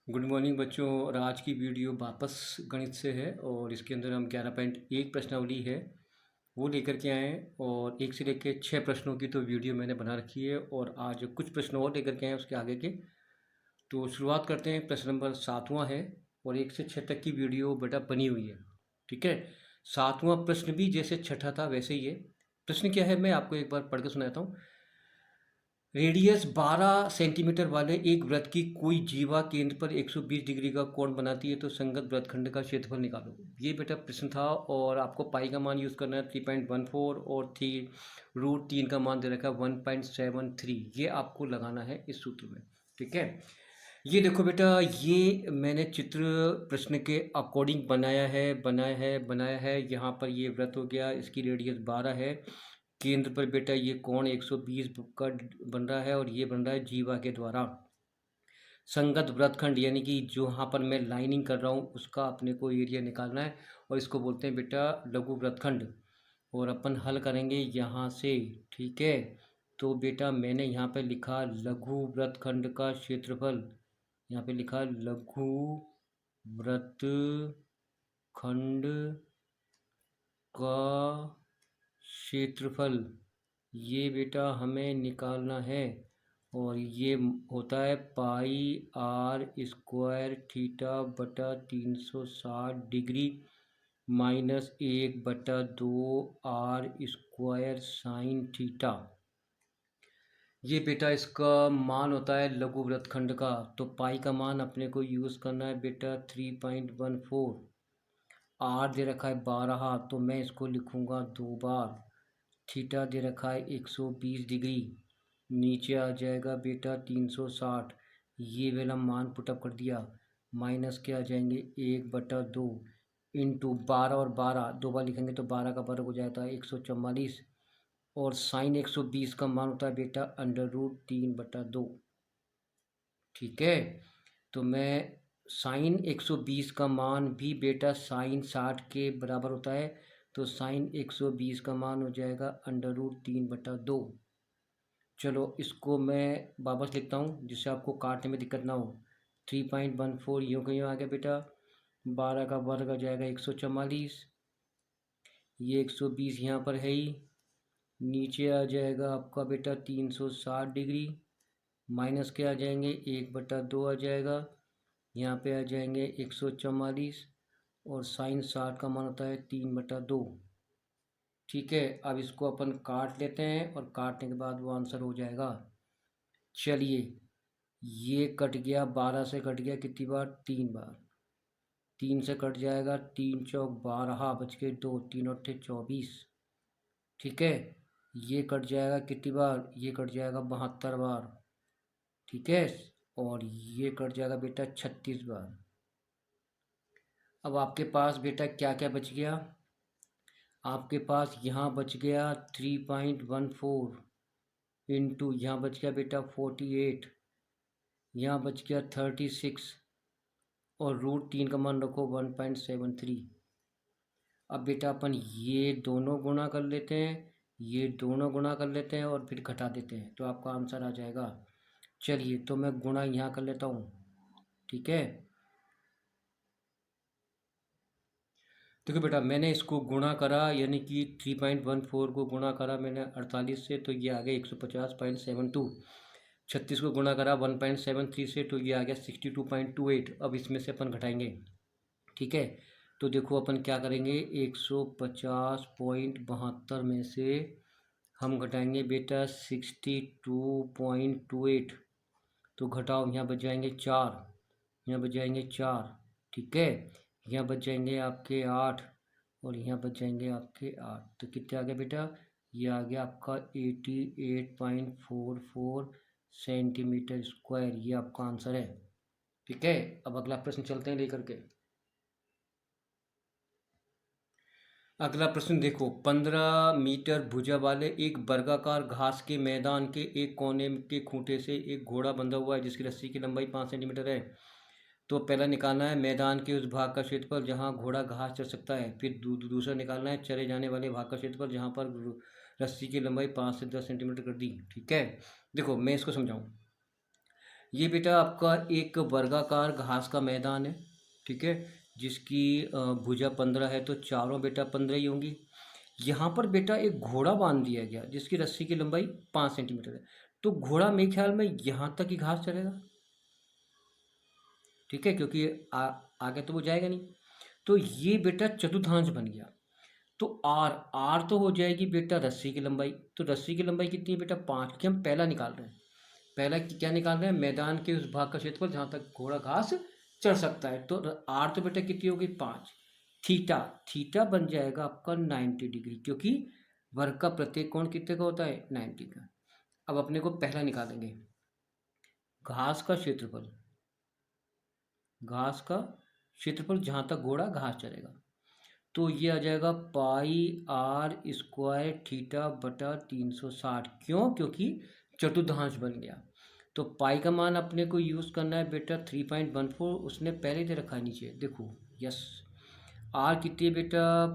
Good morning बच्चों। और आज की वीडियो वापस गणित से है और इसके अंदर हम 11.1 प्रश्नावली है वो लेकर के आए हैं और 1 से लेकर 6 प्रश्नों की तो वीडियो मैंने बना रखी है और आज कुछ प्रश्न और लेकर के आए हैं उसके आगे के। तो शुरुआत करते हैं। प्रश्न नंबर 7वां है और 1 से 6 तक की वीडियो बेटा बनी हुई है। ठीक है, 7वां प्रश्न भी जैसे छठा था वैसे ही है। प्रश्न क्या है मैं आपको एक बार पढ़ के सुनाता हूँ। रेडियस 12 सेंटीमीटर वाले एक वृत्त की कोई जीवा केंद्र पर 120 डिग्री का कोण बनाती है तो संगत वृत्तखंड का क्षेत्रफल निकालो। ये बेटा प्रश्न था और आपको पाई का मान यूज़ करना है 3.14 और √3 का मान दे रखा है 1.73। ये आपको लगाना है इस सूत्र में। ठीक है, ये देखो बेटा, ये मैंने चित्र प्रश्न के अकॉर्डिंग बनाया है। यहाँ पर ये वृत्त हो गया, इसकी रेडियस 12 है। केंद्र पर बेटा ये कोण 120 का बन रहा है और ये बन रहा है जीवा के द्वारा। संगत वृत्तखंड यानी कि जो यहाँ पर मैं लाइनिंग कर रहा हूँ उसका अपने को एरिया निकालना है और इसको बोलते हैं बेटा लघु वृत्तखंड। और अपन हल करेंगे यहाँ से। ठीक है, तो बेटा मैंने यहाँ पे लिखा लघु वृत्तखंड का क्षेत्रफल। यहाँ पे लिखा लघु वृत्तखंड का क्षेत्रफल। ये बेटा हमें निकालना है और ये होता है पाई r स्क्वायर थीटा बटा 360 degree minus 1/2 r square sine theta. ये बेटा इसका मान होता है लघु वृत्तखंड का। तो पाई का मान अपने को यूज़ करना है बेटा 3.14। r दे रखा है 12, तो मैं इसको लिखूँगा 2 बार। थीटा दे रखा है 120 डिग्री, नीचे आ जाएगा बेटा 360। ये वाला मान पुटअप कर दिया, माइनस के आ जाएंगे 1/2 इंटू 12 और 12 दो बार लिखेंगे तो 12 का वर्ग हो जाता है 144 और साइन 120 का मान होता है बेटा √3/2। ठीक है, तो मैं साइन 120 का मान भी बेटा साइन 60 के बराबर होता है, तो साइन 120 का मान हो जाएगा √3/2। चलो इसको मैं वापस लिखता हूँ जिससे आपको काटने में दिक्कत ना हो। 3.14 यूँ का यूँ आ गया बेटा, 12 का वर्ग आ जाएगा 144, ये 120 यहाँ पर है ही, नीचे आ जाएगा आपका बेटा 360 डिग्री, माइनस के आ जाएंगे 1/2 आ जाएगा, यहाँ पे आ जाएंगे 144 और साइन 60 का मान होता है 3/2। ठीक है, अब इसको अपन काट लेते हैं और काटने के बाद वो आंसर हो जाएगा। चलिए, ये कट गया, 12 से कट गया कितनी बार, 3 बार। 3 से कट जाएगा, 3 चौक 12, बच के 2, 3 और 24। ठीक है, ये कट जाएगा कितनी बार, ये कट जाएगा 72 बार। ठीक है, और ये कट जाएगा बेटा 36 बार। अब आपके पास बेटा क्या क्या बच गया, आपके पास यहाँ बच गया 3.14 इंटू यहाँ बच गया बेटा 48, यहाँ बच गया 36 और √3 का मान रखो 1.73। अब बेटा अपन ये दोनों गुणा कर लेते हैं, ये दोनों गुणा कर लेते हैं और फिर घटा देते हैं तो आपका आंसर आ जाएगा। चलिए, तो मैं गुणा यहाँ कर लेता हूँ। ठीक है, देखो बेटा मैंने इसको गुणा करा यानी कि 3.14 को गुणा करा मैंने 48 से तो ये आ गया 150.72। 36 को गुणा करा 1.73 से तो ये आ गया 62.28। अब इसमें से अपन घटाएंगे। ठीक है, तो देखो अपन क्या करेंगे, 150.72 में से हम घटाएंगे बेटा 62.28, तो घटाओ, यहाँ बच जाएंगे 4, यहाँ बच जाएंगे 4। ठीक है, यहाँ बच जाएंगे आपके 8 और यहाँ बच जाएंगे आपके 8, तो कितने आ गया बेटा, ये आ गया आपका 88.44 सेंटीमीटर स्क्वायर। ये आपका आंसर है। ठीक है, अब अगला प्रश्न चलते हैं लेकर के। अगला प्रश्न देखो, 15 मीटर भुजा वाले एक वर्गाकार घास के मैदान के एक कोने के खूंटे से एक घोड़ा बंधा हुआ है जिसकी रस्सी की लंबाई 5 सेंटीमीटर है। तो पहला निकालना है मैदान के उस भाग का क्षेत्रफल जहां घोड़ा घास चर सकता है। फिर दूसरा निकालना है चरे जाने वाले भाग का क्षेत्रफल जहां पर रस्सी की लंबाई 5 से 10 सेंटीमीटर कर दी। ठीक है, देखो मैं इसको समझाऊँ। ये बेटा आपका एक वर्गाकार घास का मैदान है, ठीक है, जिसकी भुजा 15 है, तो चारों बेटा 15 ही होंगी। यहाँ पर बेटा एक घोड़ा बांध दिया गया जिसकी रस्सी की लंबाई 5 सेंटीमीटर है, तो घोड़ा मेरे ख्याल में यहाँ तक ही घास चलेगा, ठीक है, क्योंकि आगे तो वो जाएगा नहीं। तो ये बेटा चतुर्थांश बन गया। तो आर आर तो हो जाएगी बेटा रस्सी की लंबाई, तो रस्सी की लंबाई कितनी है बेटा 5, कि हम पहला निकाल रहे हैं। पहला क्या निकाल रहे हैं, मैदान के उस भाग का क्षेत्रफल जहाँ तक घोड़ा घास चढ़ सकता है। तो आर तो बेटा कितनी होगी 5। थीटा थीटा बन जाएगा आपका 90 डिग्री, क्योंकि वर्ग का प्रत्येक कोण कितने का होता है 90 का। अब अपने को पहला निकालेंगे, घास का क्षेत्रफल, घास का क्षेत्रफल जहाँ तक घोड़ा घास चलेगा, तो ये आ जाएगा पाई आर स्क्वायर थीटा बटा 360। क्यों, क्योंकि चतुर्थांश बन गया। तो पाई का मान अपने को यूज़ करना है बेटा 3.14, उसने पहले दे रखा है नीचे देखो, यस। आर कितनी है बेटा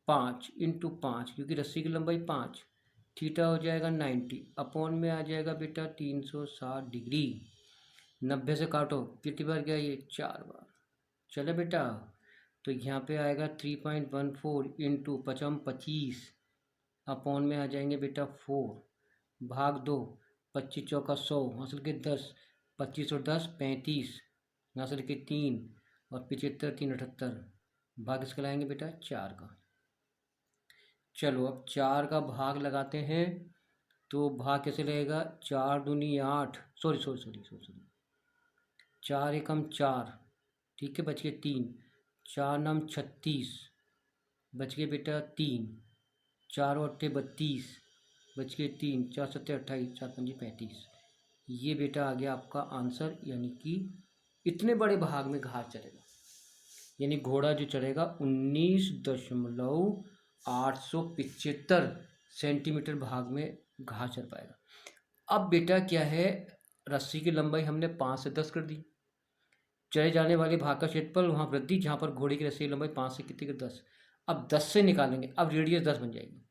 5 इंटू 5, क्योंकि रस्सी की लंबाई 5, थीटा हो जाएगा 90, अपॉन में आ जाएगा बेटा 360 डिग्री। 90 से काटो, कितनी बार गया ये 4 बार। चले बेटा, तो यहाँ पे आएगा 3.14 इंटू 25 अपॉन में आ जाएंगे बेटा 4 भाग 2, 25 चौका 100, हासिल के 10, 25 और 10 35, हासिल के 3 और 75 3 78, भाग इसका लाएंगे बेटा 4 का। चलो अब 4 का भाग लगाते हैं, तो भाग कैसे लगेगा, 4 दूनी 8, sorry sorry sorry sorry sorry 4 एकम 4, ठीक है, बच गए 3, 4 नम 36, बच गए बेटा 3, 4 और 8 32, बच गए 3, 4 7 28, 4 5 35। ये बेटा आ गया आपका आंसर, यानी कि इतने बड़े भाग में घास चलेगा, यानी घोड़ा जो चलेगा 19.875 सेंटीमीटर भाग में घास चल पाएगा। अब बेटा क्या है, रस्सी की लंबाई हमने 5 से 10 कर दी, चले जाने वाले भाग का क्षेत्रफल वहाँ वृद्धि, जहाँ पर घोड़े की रस्सी की लंबाई 5 से कितनी कर 10, अब 10 से निकालेंगे, अब रेडियस 10 बन जाएगी,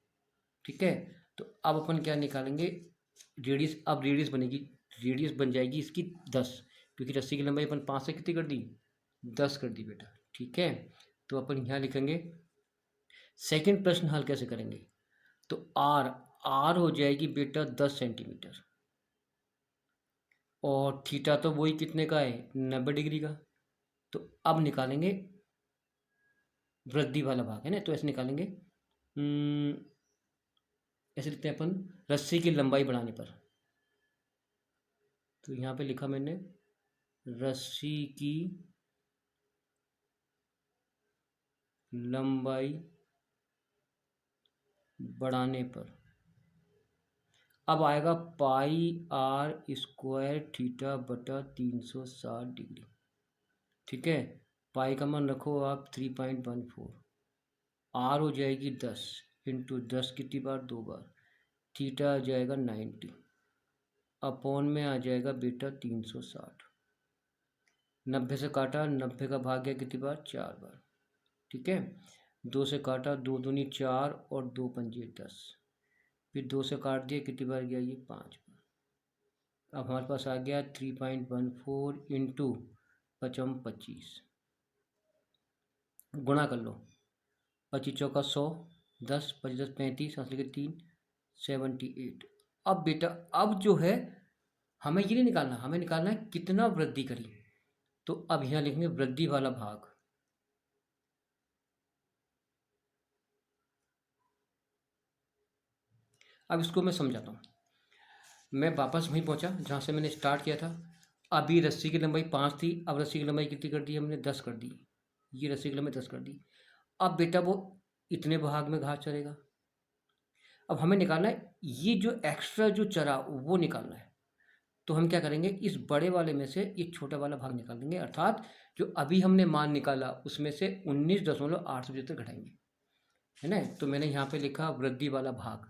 ठीक है। तो अब अपन क्या निकालेंगे, रेडियस, अब रेडियस बनेगी, रेडियस बन जाएगी इसकी 10, क्योंकि रस्सी की लंबाई अपन 5 से कितनी कर दी 10 कर दी बेटा, ठीक है। तो अपन यहाँ लिखेंगे, सेकंड प्रश्न हल कैसे करेंगे, तो आर आर हो जाएगी बेटा 10 सेंटीमीटर, और थीटा तो वही कितने का है 90 डिग्री का। तो अब निकालेंगे वृद्धि वाला भाग है ना, तो ऐसे निकालेंगे, ऐसे लिखते हैं अपन रस्सी की लंबाई बढ़ाने पर। तो यहाँ पे लिखा मैंने रस्सी की लंबाई बढ़ाने पर, अब आएगा पाई आर स्क्वायर थीटा बटा 360 डिग्री, ठीक है। पाई का मान रखो आप 3.14, आर हो जाएगी 10 इंटू 10 कितनी बार 2 बार, थीटा आ जाएगा 90, अपॉन में आ जाएगा बेटा 360, 90 से काटा, 90 का भाग गया कितनी बार 4 बार, ठीक है। 2 से काटा, 2 दूनी 4 और 2 पंजे 10, फिर 2 से काट दिया, कितनी बार गया ये 5 बार। अब हमारे पास आ गया 3.14 इंटू 25, गुणा कर लो, 25 चौका 100, 10 25 10 35, हासिल के 3 78। अब बेटा अब जो है हमें ये नहीं निकालना, हमें निकालना है कितना वृद्धि करी, तो अब यहाँ लिखेंगे वृद्धि वाला भाग। अब इसको मैं समझाता हूँ, मैं वापस वहीं पहुँचा जहाँ से मैंने स्टार्ट किया था। अभी रस्सी की लंबाई 5 थी, अब रस्सी की लंबाई कितनी कर दी हमने 10 कर दी, ये रस्सी की लंबाई 10 कर दी। अब बेटा वो इतने भाग में घास चलेगा, अब हमें निकालना है ये जो एक्स्ट्रा जो चरा वो निकालना है। तो हम क्या करेंगे, इस बड़े वाले में से ये छोटा वाला भाग निकाल देंगे, अर्थात जो अभी हमने मान निकाला उसमें से 19.875 घटाएंगे, है ना। तो मैंने यहाँ पे लिखा वृद्धि वाला भाग,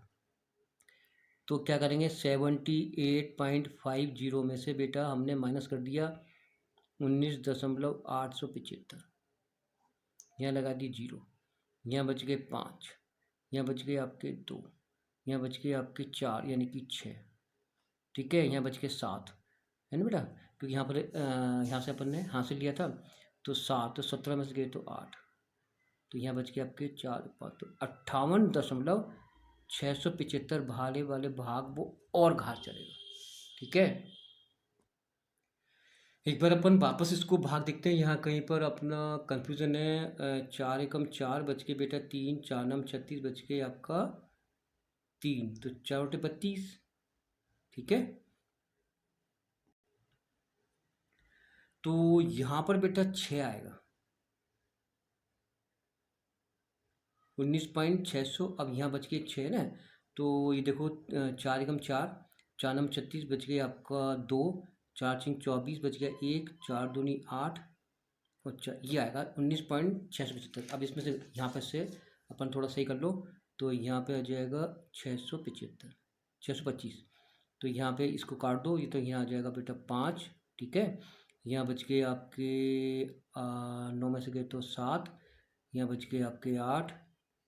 तो क्या करेंगे 78.50 में से बेटा हमने माइनस कर दिया 19.875, यहाँ लगा दी 0, यहाँ बच गए 5, यहाँ बच गए आपके 2, यहाँ बच गए आपके 4 यानी कि 6, ठीक है, यहाँ बच के 7, है ना बेटा। क्योंकि यहाँ पर यहाँ से अपन ने हासिल लिया था, तो 7, तो 17 में से गए तो 8, तो यहाँ बच गए आपके 4 5, तो 58.675 भाले वाले भाग वो और घास चलेगा। ठीक है, एक बार अपन वापस इसको भाग देखते हैं। यहाँ कहीं पर अपना कंफ्यूजन है। 4 एकम 4 बच के बेटा 3, 4 नम 36 बच के आपका 3, तो 4 बटे 32। ठीक है, तो यहाँ पर बेटा 6 आएगा, 19,600। अब यहाँ बच के 6 ना, तो ये देखो 4 एकम 4, 4 नम 36 बच गए आपका 2, 4 छिंग 24 बच गया 1, 4 दूनी 8, अच्छा ये आएगा 19,675। अब इसमें से यहाँ पर से अपन थोड़ा सही कर लो, तो यहाँ पे आ जाएगा 675, 625। तो यहाँ पे इसको काट दो, ये तो यहाँ आ जाएगा बेटा 5। ठीक है, यहाँ बच गए आपके 9 में से गए तो 7, यहाँ बच गए आपके 8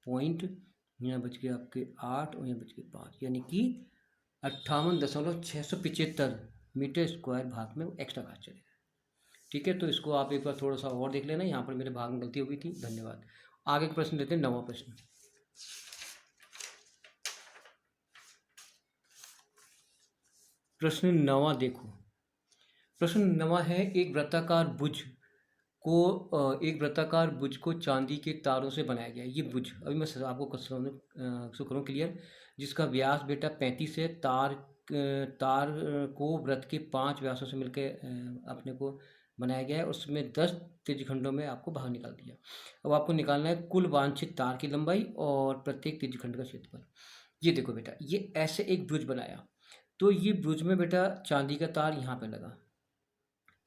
पॉइंट, यहाँ बच गए आपके 8 और यहाँ बच गए 5, यानी कि 58.675 मीटर स्क्वायर भाग में एक्स्ट्रा घास चलेगा। ठीक है, तो इसको आप एक बार थोड़ा सा और देख लेना, यहाँ पर मेरे भाग में गलती हो गई थी। धन्यवाद। आगे के प्रश्न देते हैं, 9वां प्रश्न। प्रश्न 9वां देखो, प्रश्न 9वां है, एक वृत्ताकार बुझ को चांदी के तारों से बनाया गया है। ये बुझ, अभी मैं आपको करूँ क्लियर, जिसका व्यास बेटा 35 है। तार को वृत्त के 5 व्यासों से मिलकर अपने को बनाया गया है, उसमें 10 त्रिज्यखंडों में आपको बाहर निकाल दिया। अब आपको निकालना है कुल वांछित तार की लंबाई और प्रत्येक त्रिज्यखंड का क्षेत्रफल। ये देखो बेटा, ये ऐसे एक ब्रुज बनाया, तो ये ब्रुज में बेटा चांदी का तार यहाँ पे लगा।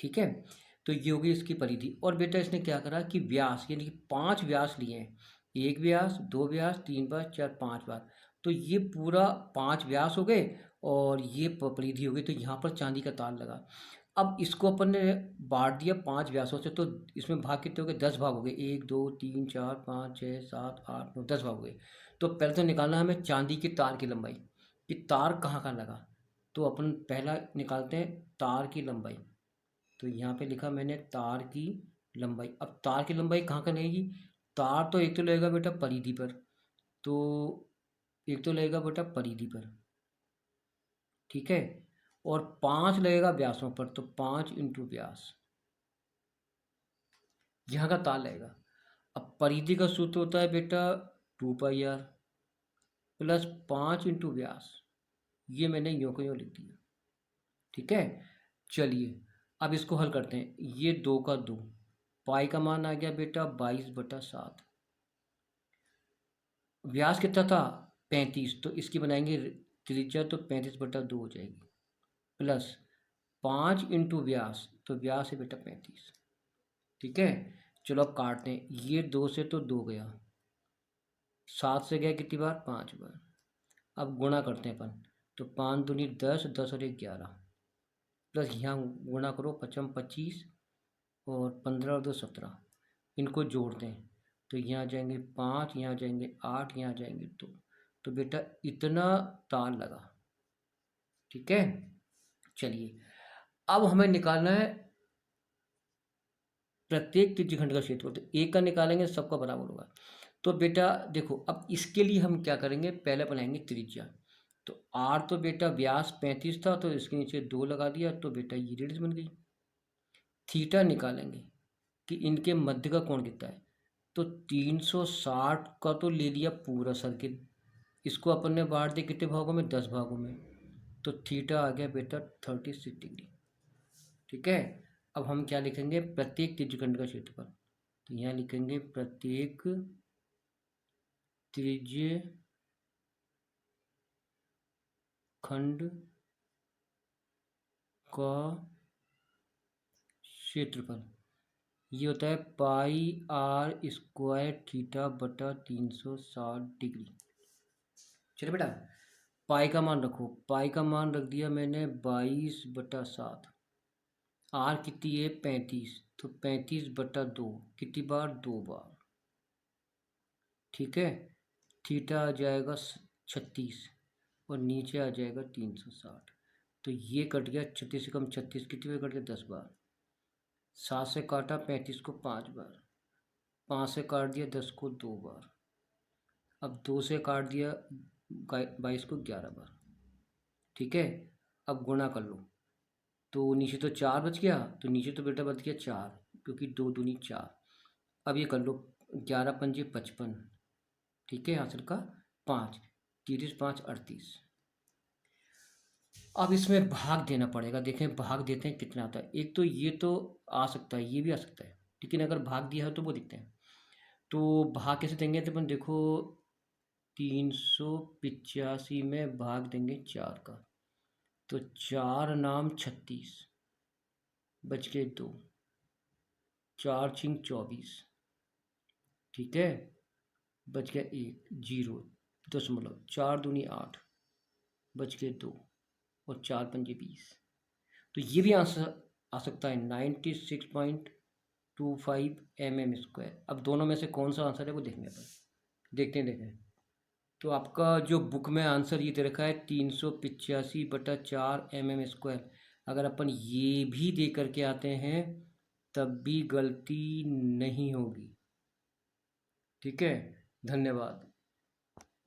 ठीक है, तो ये होगी इसकी परिधि। और बेटा इसने क्या करा कि व्यास, यानी कि 5 व्यास लिए हैं, 1 व्यास, 2 व्यास, 3 व्यास, 4 5 बार, तो ये पूरा 5 व्यास हो गए और ये परिधि हो गई। तो यहाँ पर चांदी का तार लगा। अब इसको अपन ने बांट दिया 5 व्यासों से, तो इसमें भाग कितने हो गए? 10 भाग हो गए, 1 2 3 4 5 6 7 8 9 10 भाग हो गए। तो पहले तो निकालना है हमें चांदी के तार की लंबाई, कि तार कहाँ कहाँ लगा। तो अपन पहला निकालते हैं तार की लंबाई। तो यहाँ पे लिखा मैंने तार की लंबाई। अब तार की लंबाई कहाँ कहाँ लगेगी? तार तो एक तो लगेगा बेटा परिधि पर, तो एक तो लगेगा बेटा परिधि पर, ठीक है, और 5 लगेगा व्यासों पर, तो 5 इंटू व्यास यहाँ का तार लगेगा। अब परिधि का सूत्र होता है बेटा 2πr प्लस 5 इंटू व्यास, ये मैंने यूँ को यूँ लिख दिया। ठीक है, चलिए अब इसको हल करते हैं। ये 2 का 2, पाई का मान आ गया बेटा 22/7। व्यास कितना था? 35, तो इसकी बनाएंगे त्रिज्या, तो 35/2 हो जाएगी, प्लस 5 इंटू व्यास, तो व्यास है बेटा 35। ठीक है, चलो अब काटते हैं। ये 2 से तो 2 गया, 7 से गया कितनी बार? 5 बार। अब गुणा करते हैं अपन, तो 5 दूनी 10, 10 और 1 11, प्लस यहाँ गुणा करो 5 25 और 15 और 2 17, इनको जोड़ते हैं तो यहाँ जाएंगे 5, यहाँ जाएंगे 8, यहाँ जाएंगे 2, तो बेटा इतना तार लगा। ठीक है, चलिए अब हमें निकालना है प्रत्येक त्रिज्यखंड का क्षेत्रफल। तो एक का निकालेंगे सबका बराबर होगा। तो बेटा देखो, अब इसके लिए हम क्या करेंगे, पहले बनाएंगे त्रिज्या। तो आर तो बेटा व्यास 35 था, तो इसके नीचे 2 लगा दिया, तो बेटा ये रेडियस बन गई। थीटा निकालेंगे कि इनके मध्य का कोण कितना है, तो 360 का तो ले लिया पूरा सर्किल, इसको अपन ने बांट दिया कितने भागों में? 10 भागों में, तो थीटा आ गया बेटा 36 डिग्री। ठीक है, अब हम क्या लिखेंगे? प्रत्येक त्रिज्यखंड का क्षेत्रफल। तो यहाँ लिखेंगे प्रत्येक त्रिज्य खंड का क्षेत्रफल, ये होता है πr² थीटा बटा 360 डिग्री। चलो बेटा पाई का मान रखो, पाई का मान रख दिया मैंने 22/7। आर कितनी है? 35, तो 35/2 कितनी बार? 2 बार। ठीक है, थीटा आ जाएगा 36 और नीचे आ जाएगा 360, तो ये कट गया 36 से कम 36 कितनी बार कट गया 10 बार। 7 से काटा 35 को 5 बार, 5 से काट दिया 10 को 2 बार, अब 2 से काट दिया 22 को 11 बार। ठीक है, अब गुणा कर लो, तो नीचे तो 4 बच गया, तो नीचे तो बेटा बच गया 4, क्योंकि 2 दूनी 4। अब ये कर लो 11 पंजे 55, ठीक है, आंसर का 5, 30 5 38। अब इसमें भाग देना पड़ेगा, देखें भाग देते हैं कितना आता है। एक तो ये तो आ सकता है, ये भी आ सकता है, लेकिन अगर भाग दिया है तो वो दिखते हैं। तो भाग कैसे देंगे, तो अपन देखो 385 में भाग देंगे 4 का, तो 4 नाम 36, बच गए 2, 4 छिंग 24, ठीक है, बच गया 1, 0 दशमलव, 4 दूनी 8, बच गए 2, और 4 पंजे 20। तो ये भी आंसर आ सकता है 96.25 mm²। अब दोनों में से कौन सा आंसर है वो देखेंगे अपन, देखते हैं देखें। तो आपका जो बुक में आंसर ये दे रखा है 385/4 mm²। अगर अपन ये भी दे करके आते हैं तब भी गलती नहीं होगी। ठीक है, धन्यवाद।